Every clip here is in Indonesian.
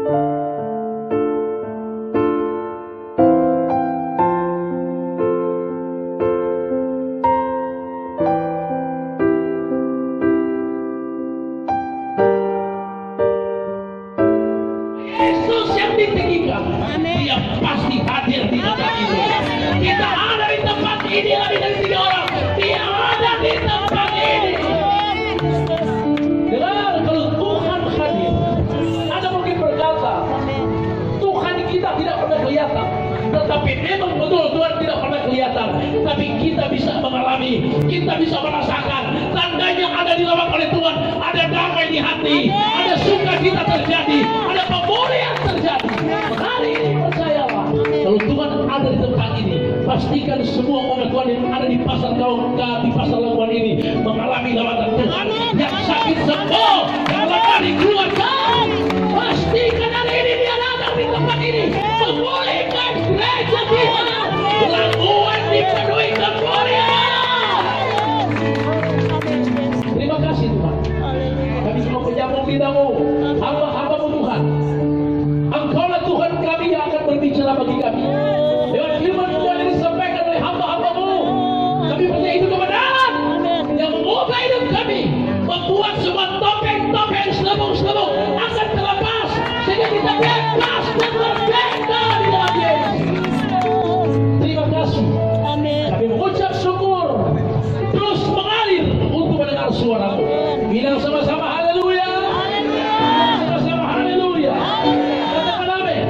Yesus yang ditinggikan, Dia pasti hadir di tempat ini. Kita ada di tempat ini lebih dari 3 orang. Dia ada di tempat ini. Dengar, kalau Tuhan hadir, ada mungkin berkata, Tuhan kita tidak pernah kelihatan. Tetapi memang betul Tuhan tidak pernah kelihatan. Tapi kita bisa mengalami, kita bisa merasakan tandanya ada dilawat oleh Tuhan. Ada damai di hati, ada sukacita terjadi, ada pemulihan terjadi. Hari ini percayalah, kalau Tuhan ada di tempat ini, pastikan semua umat Tuhan yang ada di pasar di pasar Labuan ini mengalami lawatan Tuhan. Yang sakit sembuh, yang lemah dikeluarkan. Pastikan hari ini Dia datang di tempat ini memulihkan gereja Tuhan. Labuan dipenuhi kemuliaan. Terima kasih Tuhan. Kami semua penyambung lidahmu, hamba-hambamu Tuhan. Engkaulah Tuhan kami yang akan berbicara bagi kami. Lewat firman Tuhan yang disampaikan oleh hamba-hambamu, kami percaya itu kebenaran yang mengubah hidup kami, membuat semua topeng-topeng selubung-selubung akan terlepas, sehingga kita bebas dan merdeka di dalam Yesus. Terima kasih. Kami mengucap syukur, terus mengalir untuk mendengar suara-Mu. Bilang sama-sama haleluya. Sama-sama haleluya. Katakan amin.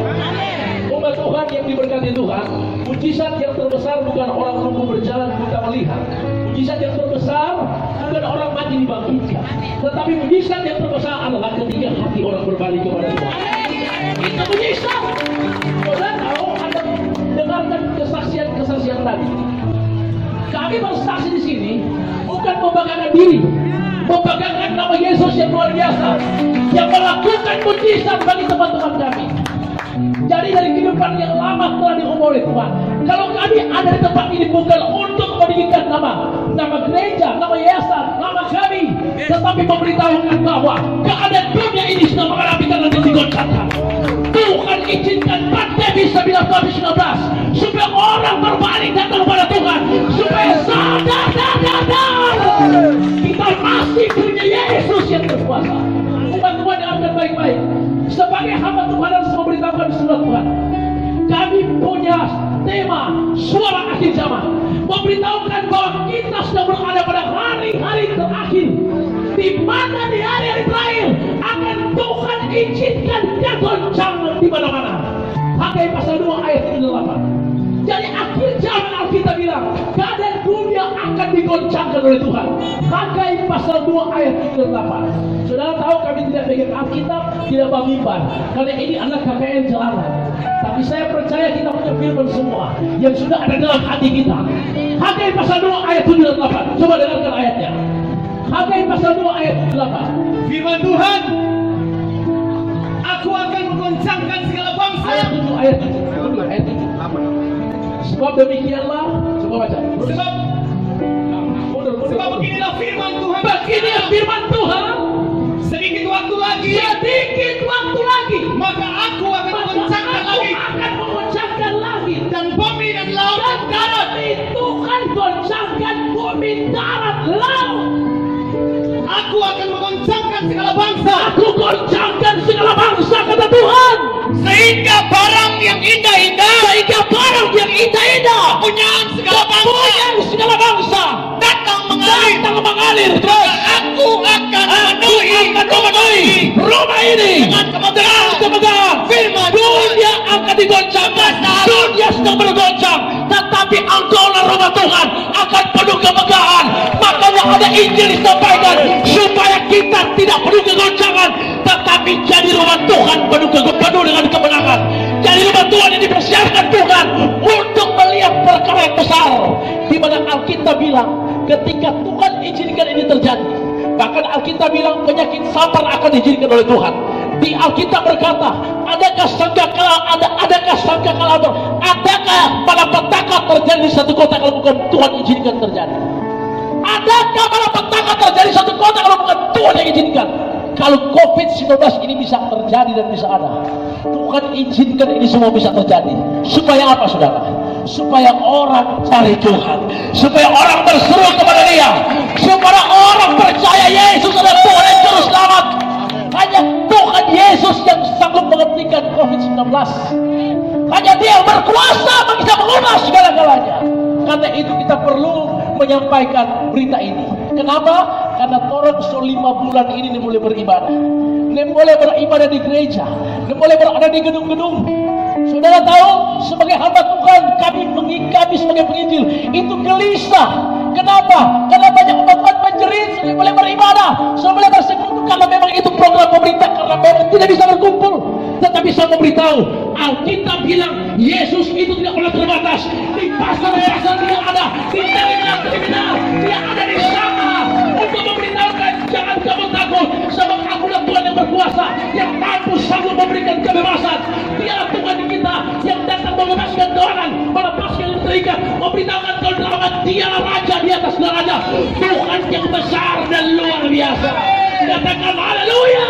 Umat Tuhan yang diberkati Tuhan, mujizat yang terbesar bukan orang lumpuh berjalan buta melihat. Mujizat yang terbesar bukan orang mati dibangkitkan, tetapi mujizat yang terbesar adalah ketika hati orang berbalik kepada Tuhan. Itu mujizat. Saudara tahu, Anda dengarkan kesaksian tadi. Kami bersaksi di sini bukan membanggakan diri, membanggakan nama Yesus yang luar biasa, yang melakukan mujizat bagi teman-teman kami. Jadi dari kehidupan yang lama telah diumur oleh Tuhan. Kalau kami ada di tempat ini bukan untuk meninggikan nama gereja, nama yayasan, nama kami, tetapi memberitahukan bahwa keadaan dunia ini sedang mengalami dan digoncangkan. Tuhan izinkan pandemi 19 supaya orang berbalik datang kepada Tuhan, supaya sadar kita masih punya Yesus yang berkuasa. Umat Tuhan yang akan baik-baik. Sebagai hamba Tuhan harus memberitahukan surat Tuhan. Kami punya tema suara akhir zaman, memberitahukan bahwa kita sedang berada pada hari-hari terakhir, di mana di hari-hari terakhir akan Tuhan izinkan kegoncangan di mana-mana. Hagai pasal 2 ayat 8. Jadi akhir zaman Alkitab bilang keadaan dunia akan digoncangkan oleh Tuhan. Hagai pasal 2 ayat 8. Saudara tahu kami tidak pegang Alkitab, tidak bawa mimbar, karena ini adalah KKN jalanan. Tapi saya percaya kita punya firman semua yang sudah ada dalam hati kita. Hagai pasal 2 ayat 8. Coba dengarkan ayatnya. Hagai pasal 2 ayat 8. Firman Tuhan, aku akan menggoncangkan segala bangsa. Ayat 7, ayat 7. Ayat 7. Sebab demikianlah, coba baca. Sebab beginilah firman Tuhan. Beginilah firman Tuhan. Sedikit waktu lagi, maka aku akan mengoncangkan lagi, dan bumi dan laut dan darat. Tuhan goncangkan bumi, darat, laut. Aku akan mengoncangkan segala bangsa. Aku goncangkan segala bangsa, kata Tuhan. Sehingga barang yang indah-indah, kepunyaan segala bangsa datang mengalir. Terus aku akan memenuhi rumah ini dengan kemegahan firman. Dunia akan digoncangkan, dunia sedang bergoncang, tetapi engkaulah rumah Tuhan akan penuh kemegahan. Makanya ada Injil disampaikan supaya kita tidak penuh kegoncangan, tetapi jadi rumah Tuhan penuh dengan kemenangan. Jadi rumah Tuhan yang dipersiapkan Tuhan untuk melihat perkara yang besar, di mana Alkitab bilang ketika Tuhan izinkan ini terjadi, bahkan Alkitab bilang penyakit sampar akan diizinkan oleh Tuhan. Di Alkitab berkata, adakah malapetaka terjadi di satu kota kalau bukan Tuhan izinkan terjadi? Adakah malapetaka terjadi di satu kota kalau bukan Tuhan yang izinkan? kalau COVID-19 ini bisa terjadi dan bisa ada. Tuhan izinkan ini semua bisa terjadi. Supaya apa saudara? Supaya orang cari Tuhan, supaya orang berseru kepada Dia, supaya orang percaya Yesus adalah Tuhan dan Juru Selamat. Hanya Tuhan Yesus yang sanggup menghentikan COVID-19. Hanya Dia yang berkuasa bisa mengubah segala-galanya. Karena itu kita perlu menyampaikan berita ini. Kenapa? Karena orang selama 5 bulan ini mulai beribadah. Mulai beribadah di gereja, mulai berada di gedung-gedung. Saudara tahu, sebagai hamba Tuhan, kami sebagai penginjil itu gelisah. Kenapa? Karena banyak umat-umat menjerit, sudah boleh beribadah, sudah boleh bersekutu, karena memang itu program pemerintah, karena memang tidak bisa berkumpul. Tetapi saya memberitahu, Alkitab bilang Yesus itu tidak pernah terbatas. Di pasar-pasar dia ada, di terminal dia ada di sana untuk memberitahukan, jangan kamu takut, sebab akulah Tuhan yang berkuasa, yang mampu sanggup memberikan kebebasan. Dialah Tuhan kita yang datang membebaskan orang, melepaskan yang terikat, memberitahukan keselamatan. Dialah Raja di atas raja, Tuhan yang besar dan luar biasa. Katakan haleluya.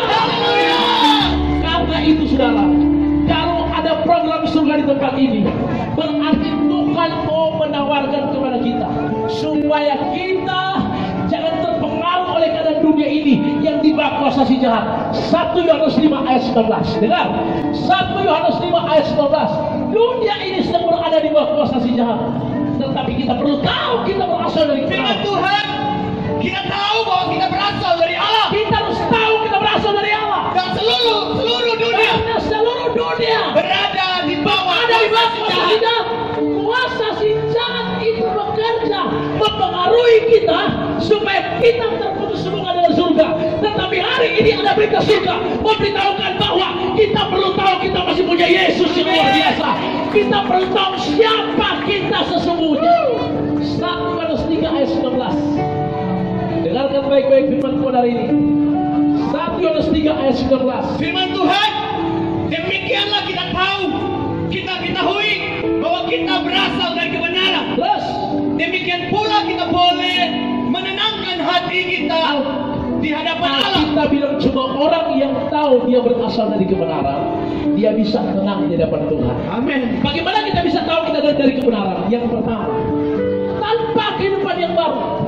Karena itu saudara, kalau ada program surga di tempat ini, berarti Tuhan mau menawarkan kepada kita supaya kita jangan terpengaruh oleh keadaan dunia ini yang dibawa kuasa si jahat. 1 Yohanes 5 ayat 19. Dengar, 1 Yohanes 5 ayat 19. Dunia ini sedang berada di bawah kuasa si jahat, tetapi kita perlu tahu kita berasal dari Firman Tuhan, kita tahu bahwa kita berasal dari Allah. Kita harus tahu kita berasal dari Allah. Dan seluruh dunia Karena seluruh dunia berada di bawah kuasa si jahat. Kuasa si jahat itu bekerja mempengaruhi kita supaya kita terputus hubungan dengan surga. Tetapi hari ini ada berita surga memberitahukan bahwa kita perlu tahu kita masih punya Yesus yang luar biasa. Kita perlu tahu siapa kita sesungguhnya. 1 Yohanes 3 ayat 19. Dengarkan baik-baik firman Tuhan hari ini. 1 Yohanes 3 ayat 19. Firman Tuhan, demikianlah kita tahu, kita ketahui bahwa kita berasal dari kebenaran. Terus, Demikian pula kita boleh menenangkan hati kita di hadapan Allah. kita bilang cuma orang yang tahu dia berasal dari kebenaran, dia bisa tenang di hadapan Tuhan. Amin. Bagaimana kita bisa tahu kita dari kebenaran? Yang pertama, tanpa kehidupan yang baru,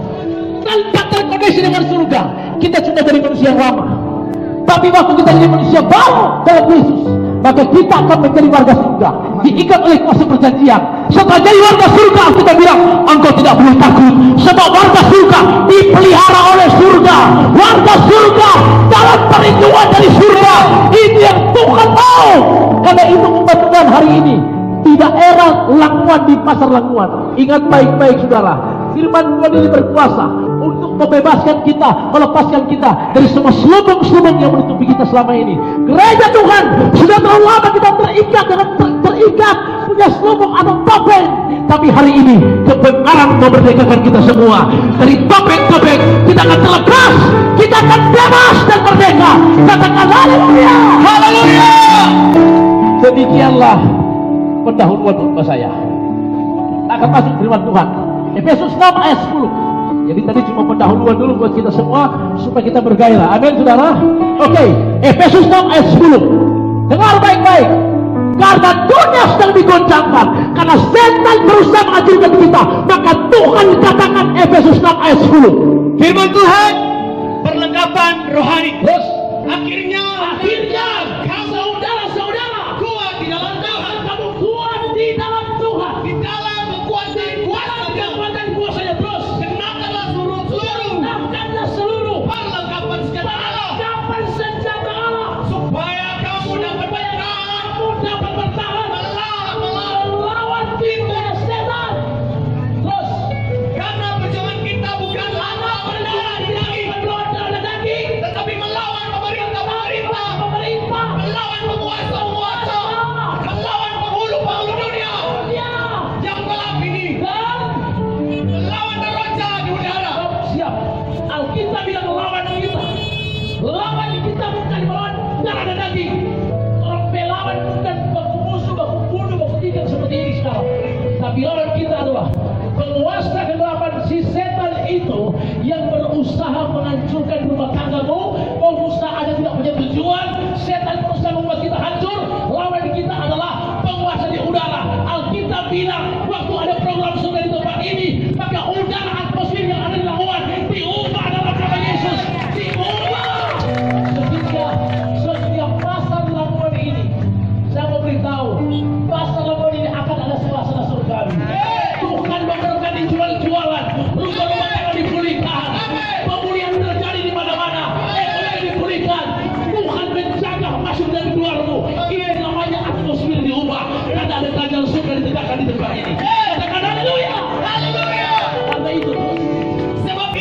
tanpa terkoneksi dengan surga, kita sudah dari manusia yang lama. Tapi waktu kita jadi manusia baru dalam Yesus, maka kita akan menjadi warga surga, diikat oleh kuasa perjanjian. Setelah jadi warga surga, kita bilang, engkau tidak perlu takut, sebab warga surga dipelihara oleh surga. Warga surga dalam perlindungan dari surga. Itu yang Tuhan mau. Karena itu umat Tuhan hari ini di daerah Languan, di pasar Languan, ingat baik-baik saudara, firman Tuhan ini berkuasa untuk membebaskan kita, melepaskan kita dari semua selubung-selubung yang menutupi kita selama ini. Gereja Tuhan sudah terlalu lama kita terikat dengan terikat punya selubung atau topeng. Tapi hari ini kebenaran memerdekakan kita semua dari topeng-topeng. Kita akan terlepas, kita akan bebas dan merdeka. Katakan haleluya, haleluya. Demikianlah pendahuluan untuk saya. Akan masuk firman Tuhan. Efesus 6 ayat 10. Jadi tadi cuma pendahuluan dulu buat kita semua supaya kita bergairah. Amin saudara. Oke, Efesus 6 ayat 10. Dengar baik-baik. Karena dunia sedang digoncangkan, karena setan berusaha menghancurkan kita, maka Tuhan katakan Efesus 6 ayat 10. Firman Tuhan, perlengkapan rohani. Terus Akhirnya kamu saudara-saudara kuat di dalam Tuhan, kamu kuat di dalam Tuhan, di dalam menguasai kekuatan kuasanya. Terus kenakanlah seluruh perlengkapan senjata Allah, supaya kamu dapat bertahan melawan tipu setan. Terus Karena perjuangan kita bukanlah melawan darah dan daging, tetapi melawan pemerintah-pemerintah, ini. Katakan haleluya. Haleluya. Karena itu, Sebab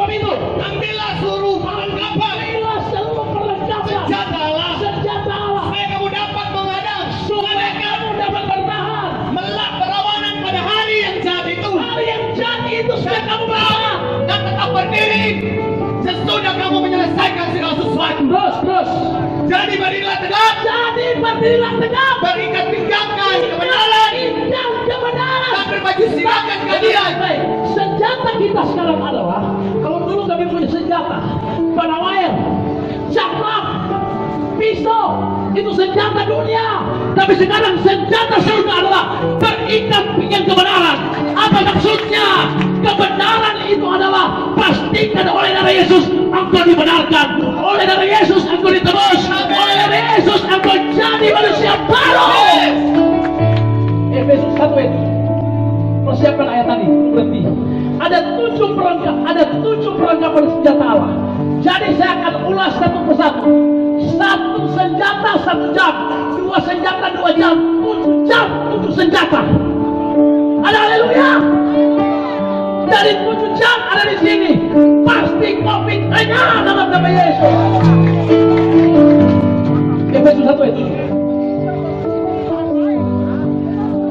itu, ambillah seluruh perlengkapan ambillah seluruh perlengkapan senjata Allah senjata Allah supaya kamu dapat menghadang, supaya kamu dapat bertahan. melak perlawanan pada hari yang jahat itu, Hari yang jahat itu sudah kamu bertahan. dan tetap berdiri sesudah kamu menyelesaikan segala sesuatu. Terus. Jadi berdirilah tegak, Jadi berdirilah tegak. berikat pinggangkan kebenaran, Dan kebenaran. dan berbaju sirakan keadilan. Baik, senjata kita sekarang adalah, kalau dulu kami punya senjata, panawir, cakram, pistol, itu senjata dunia. Tapi sekarang senjata surga adalah berikat pinggang kebenaran. Apa maksudnya? Kebenaran itu adalah pastikan oleh darah Yesus engkau dibenarkan, oleh darah Yesus engkau ditebus, oleh darah Yesus engkau jadi manusia baru. Efesus 1 ayat 7. Persiapkan ayat tadi, berhenti. Ada 7 perlengkapan senjata Allah. Jadi saya akan ulas satu persatu. 1 senjata 1 jam, 2 senjata 2 jam, 7 jam untuk senjata. Ada haleluya. Dari 7 jam ada di sini. Pasti COVID hanya dalam nama Yesus. Efesus 1 ayat 7.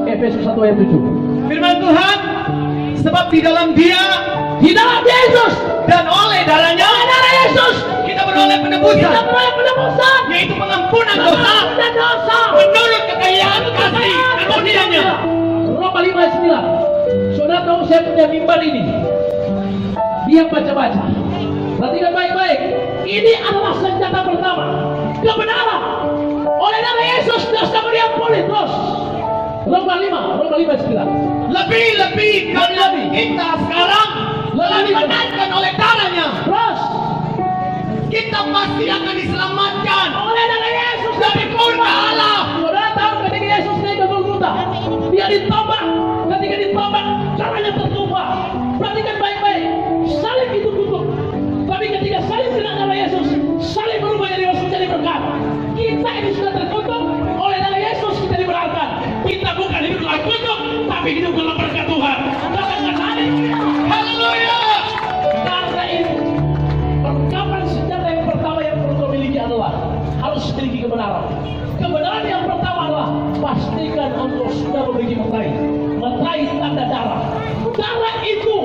Efesus 1 ayat 7. Firman Tuhan, sebab di dalam Dia Di dalam Yesus dan oleh darahnya darah Yesus kita beroleh kita penebusan, beroleh penebusan yaitu pengampunan dosa dan dosa menurut kekayaan kasih karunia-Nya. Roma 5 ayat 9. Saudara tahu saya punya mimbar ini. Dia baca-baca. Perhatikan baik-baik. Ini adalah senjata pertama. Kebenaran. Oleh darah Yesus dosa diampuni. Terus. Roma 5 ayat 9. Lebih-lebih karena kita sekarang telah dimenangkan oleh darahnya, Terus. kita pasti akan diselamatkan Oleh darah Yesus dari murka Allah. Saudara tahu ketika Yesus naik ke Golgota, dia ditambah. Ketika ditambah, caranya tertumpah. Perhatikan baik-baik. Salib itu tutup. Tapi ketika salib kena darah Yesus, salib berubah jadi berkat. Kita ini sudah tertutup oleh darah Yesus, kita dibenarkan. Kita bukan hidup dalam kutuk, tapi hidup dalam berkat Tuhan. Katakan haleluya. Haleluya. Karena itu, perlengkapan senjata yang pertama yang perlu kau miliki adalah harus memiliki kebenaran. Kebenaran yang pertama adalah pastikan engkau sudah memiliki meterai tanda darah. Darah itu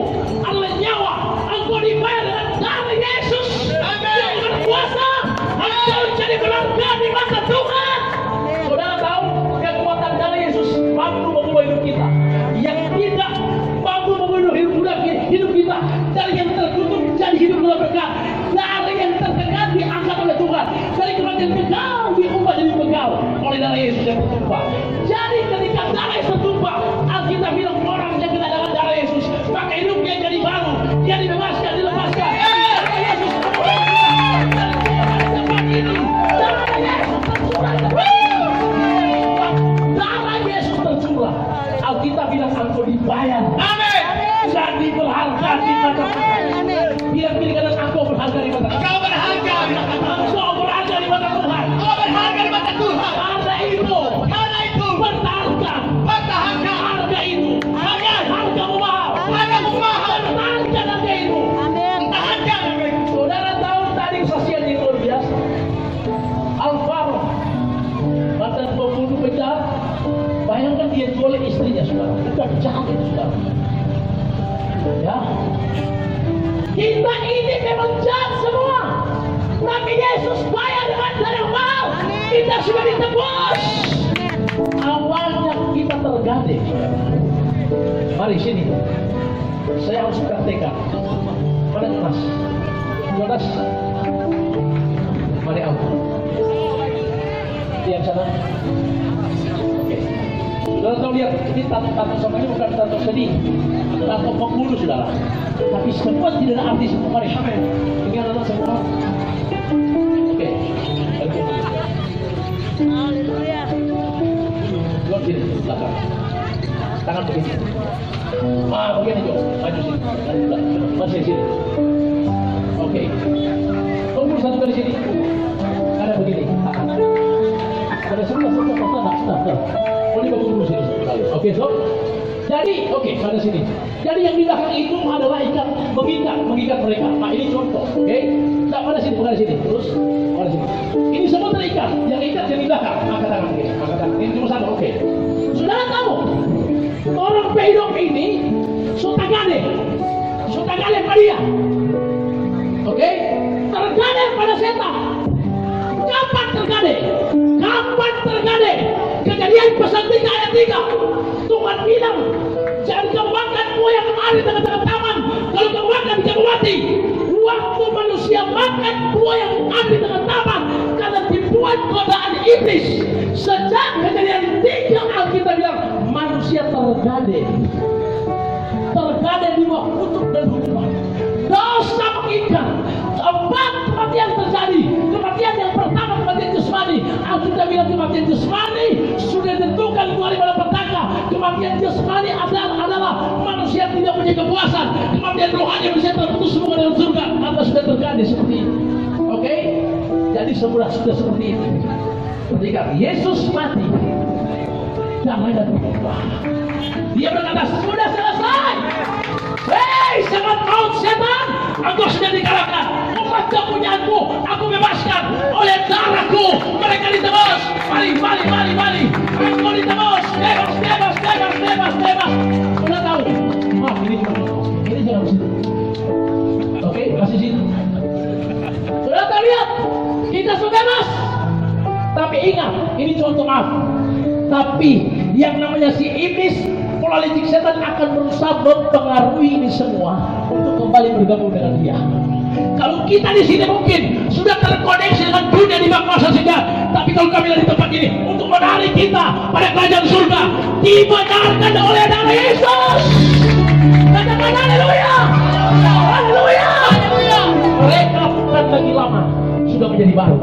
adalah nyawa. Engkau dibayar dengan darah Yesus yang berkuasa. Engkau jadi berharga di mata Tuhan. Saudara tahu kekuatan darah Yesus mampu mengubah hidup kita. Yang tidak mampu mengubah hidup kita dari yang tertutup jadi hidup dalam berkat, dari yang tertekan diangkat oleh Tuhan, dari kematian kekal diubah jadi bekal oleh darah Yesus yang bertumpah. Jadi ketika darah Yesus bertumpah, Alkitab bilang orang yang kena dengan darah Yesus maka hidupnya jadi baru, dia dibebaskan, dilepaskan. Darah Yesus tercurah tempat ini. Darah Yesus tercurah. Darah Yesus tercurah. Alkitab bilang engkau dibayar. Amin. Jadi berharga di mata Tuhan. Bila pilih kanan engkau berharga di mata Tuhan. Kau berharga di mata Tuhan. Engkau berharga di mata Tuhan. Kau berharga di mata Tuhan. Karena itu pertahankan harga itu. Hargamu mahal. Hargamu mahal. Pertahankan harga itu. Pertahankan. Saudara tahu tadi kesaksian yang luar biasa. Alvaro, mantan pembunuh penjahat. Bayangkan dia jual istrinya, saudara. Bukan jahat itu, saudara. Ya, kita ini memang jahat semua, tapi Yesus bayar dengan darah mahal. Kita sudah ditebus. Awalnya kita tergading. Mari sini, saya harus praktekkan. Mana kelas? 12. Mari aku. Lihat sana. Oke. Saudara tahu lihat, ini tato sama ini bukan tato sedih, tato pembunuh saudara. Tapi semua tidak ada arti semua. Mari, ini adalah semua. Oke. Haleluya. Dua sini, belakang. Tangan begini. Begini Jo, maju sini. Masih sini. Oke. Tunggu satu dari sini. Ada begini. Ada sebelah. Oh, ini bagus dulu sini sekali. Oke, so. Jadi, pada sini. Jadi yang di belakang itu adalah mengikat mereka. Nah, ini contoh, oke? Nah, pada sini, bukan di sini. Terus, pada sini. Ini semua terikat. Yang ikat yang di belakang. Angkat tangan, oke. Angkat tangan. Ini cuma satu, oke. Saudara tahu, orang pedok ini sutagade pada dia. Oke? Tergade pada setan. Kapan tergade? Kejadian pasal 3 ayat 3. Tuhan bilang, jangan kau makan buah yang ada di tengah-tengah taman. Kalau kau makan, kamu mati. Waktu manusia makan buah yang ada di tengah taman, karena dibuat godaan iblis. Sejak kejadian 3 Alkitab bilang, manusia tergade di bawah kutuk dan hukuman. Dosa mengikat. 4 kematian terjadi. Kematian yang pertama, kematian jasmani. Alkitab bilang kematian jasmani sudah ditentukan keluar pada petaka. Kematian jasmani adalah manusia tidak punya kepuasan. Kematian rohani bisa terputus hubungan dengan surga. Anda sudah tergade seperti ini. Oke? Jadi sudah seperti ini. Ketika Yesus mati, damai dan berubah. Dia berkata, sudah selesai. Hei, sangat maut setan, engkau sudah dikalahkan. Umat kepunyaanku, aku bebaskan. Oleh darahku, mereka ditebus. Mari. Engkau ditebus. Bebas. Sudah tahu? Maaf, ini jangan di situ. Oke, kasih situ. Sudah tahu, lihat, kita sudah bebas. Tapi ingat, ini contoh maaf. Tapi yang namanya si iblis, pola licik setan akan berusaha mempengaruhi ini semua untuk kembali bergabung dengan dia. Kalau kita di sini mungkin sudah terkoneksi dengan dunia di bawah kuasa setan, tapi kalau kami di tempat ini untuk menarik kita pada kerajaan surga, dibenarkan oleh darah Yesus. Katakan haleluya. Mereka bukan lagi lama, sudah menjadi baru.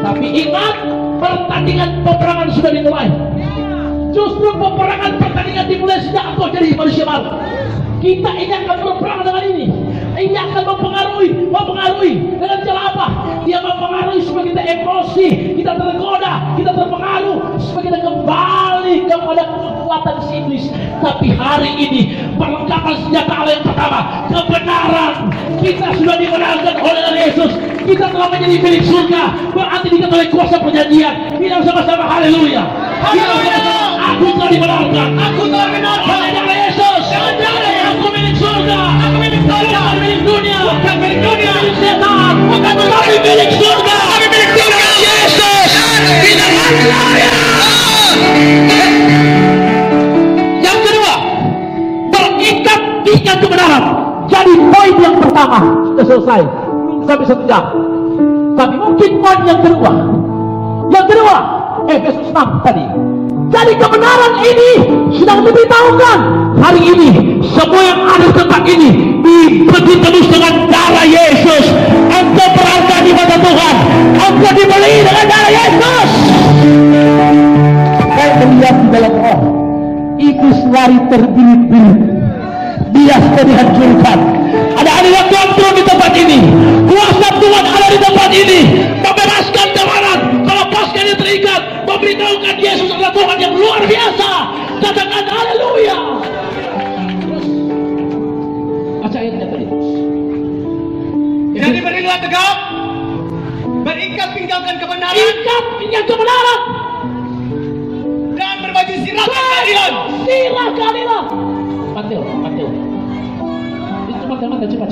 Tapi ingat, pertandingan peperangan sudah dimulai. Justru pertandingan dimulai sejak engkau jadi manusia baru. Kita ini akan berperang dengan ini. Ini akan mempengaruhi dengan cara apa? Dia mempengaruhi supaya kita emosi, kita tergoda, kita terpengaruh, supaya kita kembali kepada kekuatan si iblis. Tapi hari ini perlengkapan senjata Allah yang pertama, kebenaran. Kita sudah dibenarkan oleh Yesus. Kita telah menjadi milik surga. Berarti kita oleh kuasa perjanjian. Bilang sama-sama haleluya. Aku telah dibenarkan. Oleh darah Yesus. Aku milik surga. Aku milik surga. Bukan milik dunia. Bukan milik setan. Bukan kami milik surga. Kami milik surga. Yesus. Kita haleluya. Yang kedua, berikat kebenaran. Jadi poin yang pertama sudah selesai. Sampai 1 jam. Tapi mungkin poin yang kedua, Efesus 6 tadi. Jadi kebenaran ini sedang diberitahukan hari ini. Semua yang ada di tempat ini ditebus dengan darah Yesus. Engkau berharga di mata Tuhan. Engkau dibeli dengan darah Yesus. Saya melihat di dalam roh, iblis lari terbilit-bilit. Dia sudah dihancurkan. Ada hadirat Tuhan turun di tempat ini. Kuasa Tuhan ada di tempat ini, membebaskan tawanan, melepaskan yang terikat, memberitahukan Yesus adalah Tuhan yang luar biasa. Katakan haleluya. Terus baca ayatnya tadi. Jadi berdirilah tegak, berikat pinggangkan kebenaran, Ikat pinggang kebenaran dan berbaju sirah keadilan. Sirah keadilan. Mantil. Itu mantil cepat.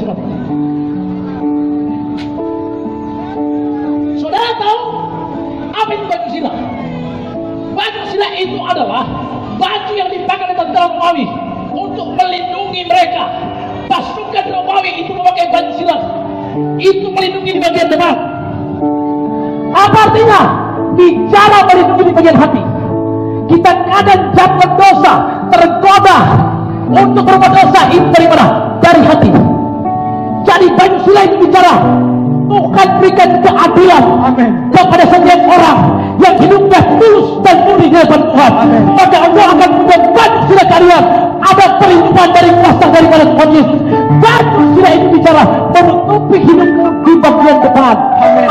Saudara tahu apa itu baju sirah? Baju sirah itu adalah baju yang dipakai oleh tentara Romawi untuk melindungi mereka. Pasukan Romawi itu memakai baju sirah. Itu melindungi di bagian depan. Apa artinya? Bicara melindungi di bagian hati. Kita kadang jatuh dosa, tergoda untuk berbuat dosa, itu dari mana? Dari hati. Jadi baju sirah itu bicara Tuhan berikan keadilan kepada setiap orang yang hidupnya tulus dan murni di hadapan Tuhan. Maka Allah akan memberikan baju sirah keadilan. Ada perlindungan dari kuasa daripada Tuhan Yesus. Baju sirah itu bicara menutupi hidupmu di bagian depan.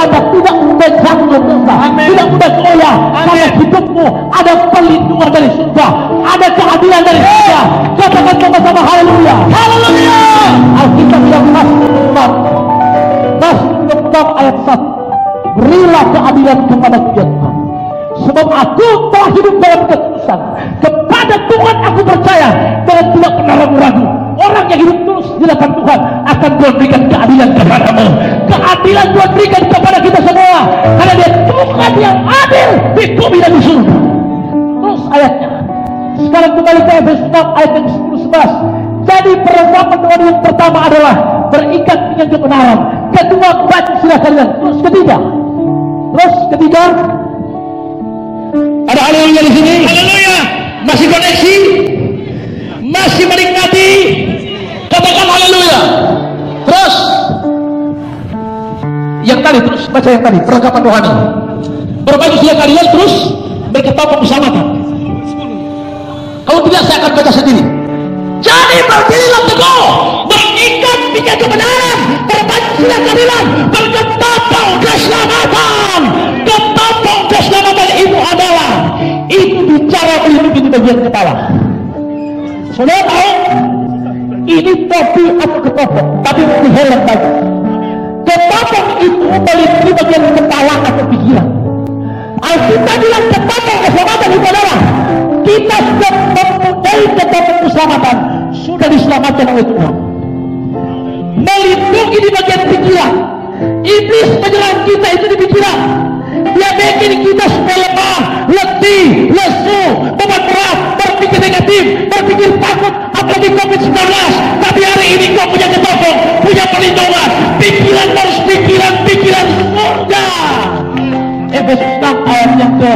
Anda tidak mudah jatuh dosa, tidak mudah goyah, karena hidupmu ada perlindungan dari surga, ada keadilan dari surga. Katakan sama-sama haleluya. Haleluya. Alkitab yang Mazmur 6 ayat 1. Berilah keadilan kepada Tuhan, sebab aku telah hidup dalam ketulusan. Kepada Tuhan aku percaya dan tidak pernah ragu-ragu. Orang yang hidup tulus di hadapan Tuhan akan Tuhan berikan keadilan kepadamu. Keadilan Tuhan berikan kepada kita semua, karena Dia Tuhan yang adil di bumi dan di surga. Terus ayatnya. Sekarang kembali ke Efesus 6 ayat yang 10-11. Jadi perlengkapan Tuhan yang pertama adalah berikat dengan kebenaran. Kedua, baju sila kalian. Terus ketiga. Ada haleluya di sini. Haleluya. Masih koneksi? Masih menikmati? Katakan haleluya. Terus yang tadi, terus baca yang tadi, perlengkapan rohani. Berbaju sila kalian, terus berketopong keselamatan. Kalau tidak saya akan baca sendiri. Jadi berdirilah teguh, berikat dengan kebenaran, berbaju sila keadilan, berketopong keselamatan. Ketopong keselamatan itu bicara melindungi di bagian kepala. Saudara tahu, ini topi atau ketopong, tapi ini helm baju. Ketopong itu melindungi bagian kepala atau pikiran. Alkitab bilang ketopong keselamatan itu adalah kita sudah mempunyai ketopong keselamatan, sudah diselamatkan oleh Tuhan. Melindungi di bagian pikiran. Iblis menyerang kita itu di pikiran. Dia bikin kita supaya lemah, letih, lesu, beban berat, berpikir negatif, berpikir takut, apalagi COVID-19. Tapi hari ini kau punya ketopong, punya perlindungan. Pikiran harus pikiran surga. Efesus 6 ayat yang ke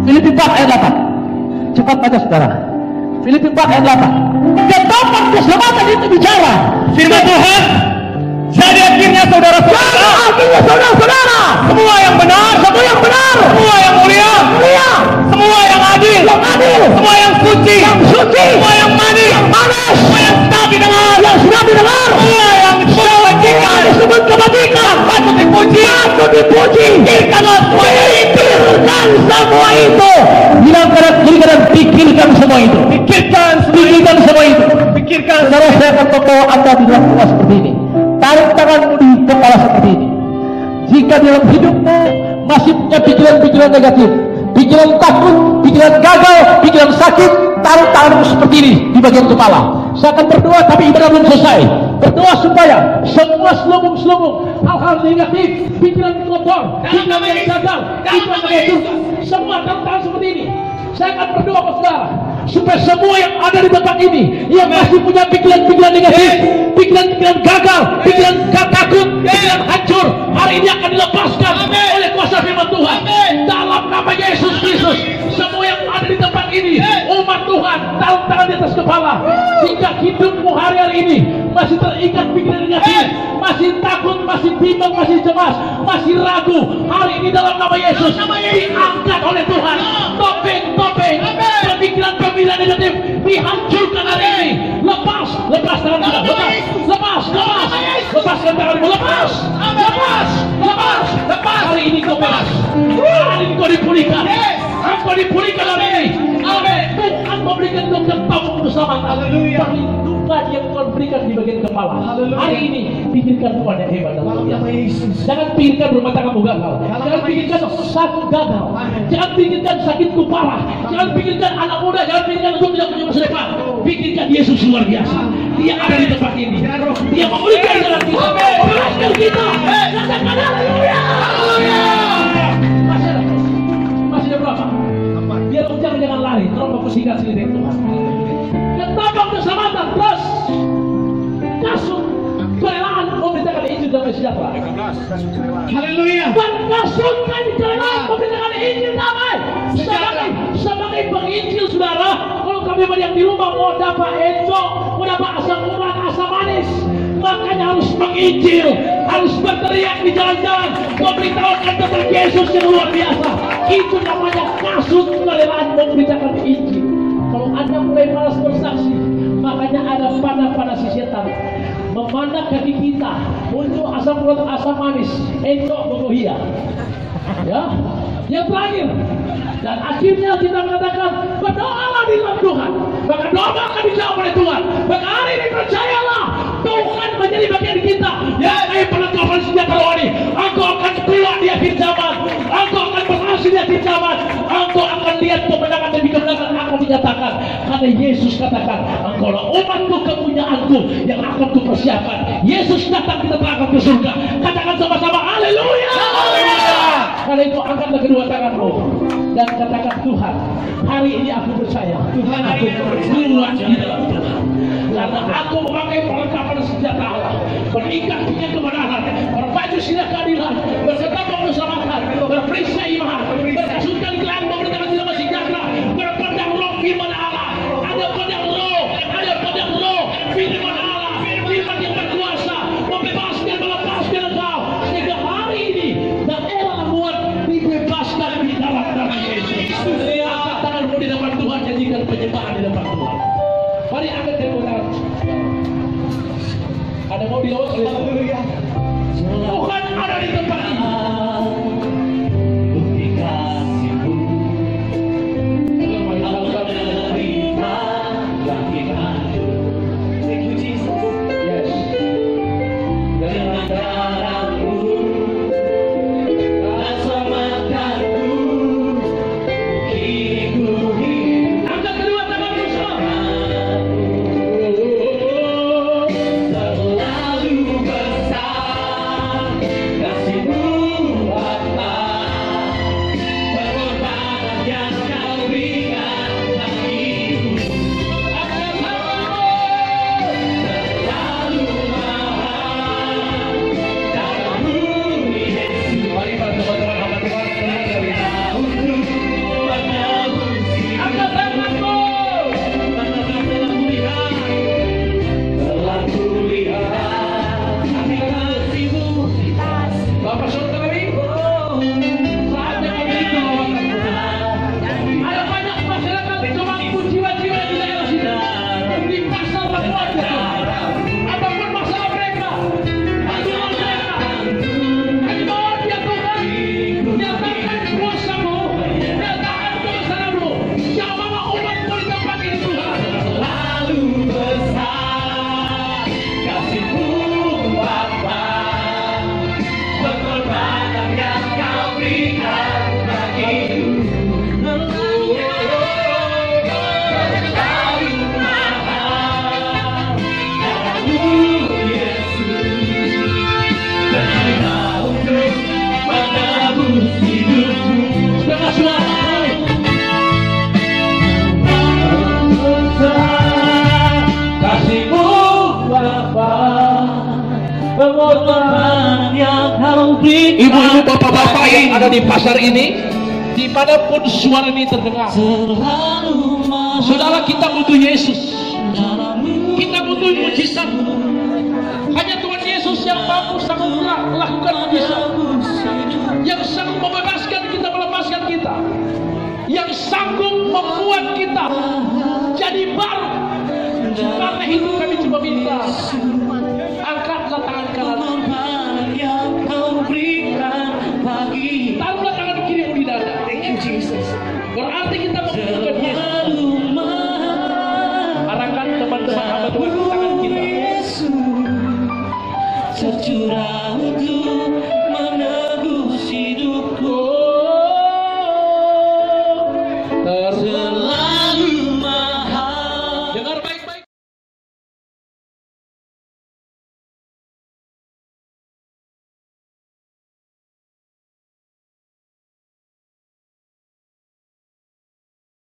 Filipi 4 ayat 8. Cepat baca saudara. Filipi 4 ayat 8. Ketopong keselamatan itu bicara Firman Tuhan. Jadi akhirnya saudara-saudara, semua yang benar, semua yang mulia, semua yang adil, semua yang suci, semua yang manis, semua yang sedap didengar, semua yang disebut kebajikan, patut dipuji, ikanlah semua itu, semua itu. Bilang kanan, pikirkan semua itu. Saudara, saya akan membawa Anda di dalam rumah seperti ini. Tarik tanganmu di kepala seperti ini. Jika dalam hidupmu masih punya pikiran-pikiran negatif, pikiran takut, pikiran gagal, pikiran sakit, taruh tanganmu seperti ini di bagian kepala. Saya akan berdoa, tapi ibadah belum selesai. Berdoa supaya semua selubung-selubung hal-hal negatif, pikiran kotor, pikiran yang gagal, pikiran negatif, semua taruh tangan seperti ini. Saya akan berdoa, saudara, supaya semua yang ada di tempat ini yang masih punya pikiran-pikiran negatif, pikiran-pikiran gagal, pikiran takut, pikiran hancur, hari ini akan dilepaskan oleh kuasa firman Tuhan dalam nama Yesus Kristus. Semua yang ada di tempat ini, umat Tuhan, taruh tangan di atas kepala. Jika hidupmu hari-hari ini masih terikat pikiran negatif, masih takut, masih bimbang, masih cemas, masih ragu, hari ini dalam nama Yesus diangkat oleh Tuhan. Topeng pemikiran negatif dihancurkan hari ini. Lepas tangan kita, lepaskan tanganmu, lepas. Hari ini kau bebas, hari ini kau dipulihkan, engkau dipulihkan hari ini. Tuhan memberikan kau ketopong keselamatan. Perlindungan yang Tuhan berikan di bagian kepala. Hari ini pikirkan Tuhan yang hebat dalam hidup. Jangan pikirkan rumah tanggamu gagal, jangan pikirkan usahamu gagal, jangan pikirkan sakitku parah, jangan pikirkan anak muda, jangan pikirkan aku tidak punya masa depan. Pikirkan Yesus luar biasa. Dia ada di tempat ini. Dia memberikan jalan kita, membebaskan kita. Katakan haleluya. Masih ada berapa? Biar jangan lari, tolong membersihkan sini Tuhan. Ketopong keselamatan terus kasut kerelaan memberitakan Injil damai sejahtera. Haleluya. Berkasutkan kerelaan memberitakan Injil damai sebagai penginjil, saudara. Kalau kami yang di rumah mau dapat encok, mau dapat asam urat, asam manis, makanya harus menginjil, harus berteriak di jalan-jalan, memberitahukan tentang Yesus yang luar biasa. Itu namanya kasut kerelaan memberitakan Injil. Kalau Anda mulai malas bersaksi, makanya ada panah si setan memandang kaki kita untuk asam urat, asam manis, encok, bogohia. Ya, Yang terakhir, dan akhirnya kita mengatakan berdoalah di dalam Tuhan, maka doa akan dijawab oleh Tuhan. Maka hari ini percayalah, Tuhan menjadi bagian kita. Ya, hai perlengkapan senjata rohani, engkau akan keluar di akhir zaman, engkau akan berhasil di akhir zaman, engkau akan lihat kemenangan demi kemenangan akan dinyatakan. Karena Yesus katakan, engkaulah umatku, kepunyaanku yang akan kupersiapkan. Yesus datang, kita terangkan ke surga. Katakan sama-sama, haleluya. Karena itu angkatlah kedua tanganmu dan katakan, Tuhan, hari ini aku percaya, Tuhan, aku keluar di dalam Tuhan. Karena aku memakai perlengkapan senjata Allah, berikat punya kebenaran, berbaju sinar keadilan, berketambang keselamatan, berperisai iman, berkasutkan gelar pemerintahan damai sejahtera, berpedang roh firman Allah. Ada pedang roh, ada pedang roh firman Allah, firman yang berkuasa, membebaskan, melepaskan engkau. Sehingga hari ini daerah buat dibebaskan di dalam nama Yesus. Angkat tanganmu di depan Tuhan, jadikan penyembahan di depan Tuhan. Mari angkat kedua tangan. Ada mau dilawat oleh Tuhan. Tuhan ada di tempat ini. Bukti kasih-Mu, menerima kaki-Mu. Thank you Jesus. Yes. Dengan darah-Mu dan selamatkan-Mu, kini ku hidup. Angkat kedua tanganmu semua. Terlalu besar kasih-Mu Bapa, pengorbanan yang Kau berikan bagiku. Angkat tanganmu. Terlalu mahal darah-Mu Yesus. Mari para teman-teman hamba Tuhan, untuk menebus hidup. Angkat tanganmu. Telah kulihat kasih-Mu. Bapak saudara ini, saatnya memberi pertolongan Tuhan. Ada banyak masyarakat pemangku jiwa-jiwa di daerah sini, di pasar Labuan, apapun masalah mereka, masalah mereka, kami mohon ya Tuhan, nyatakan kuasa-Mu, nyatakan kebesaran-Mu, yang mana umat-Mu di tempat ini Tuhan. Lalu besar kasih-Mu Bapa, pengorbanan yang Kau berikan bagiku. Terlalu mahal darah-Mu Yesus, berguna untuk menebus hidupku. Setengah suara. Kasih-Mu Bapa, pengorbanan yang Kau berikan. Ibu-ibu, bapak-bapak yang ada di pasar ini, dimanapun suara ini terdengar, saudara, kita butuh Yesus, kita butuh mujizat. Hanya Tuhan Yesus yang mampu sanggup melakukan mujizat, yang sanggup membebaskan kita, melepaskan kita, yang sanggup membuat kita jadi baru. Karena itu kami coba minta, angkatlah tangan kanan, taruhlah tangan kiri di dada. Thank you Jesus. Berarti kita membutuhkan Yesus. Arahkan teman-teman hamba Tuhan tangan kita. Tercurah untuk menebus hidupku.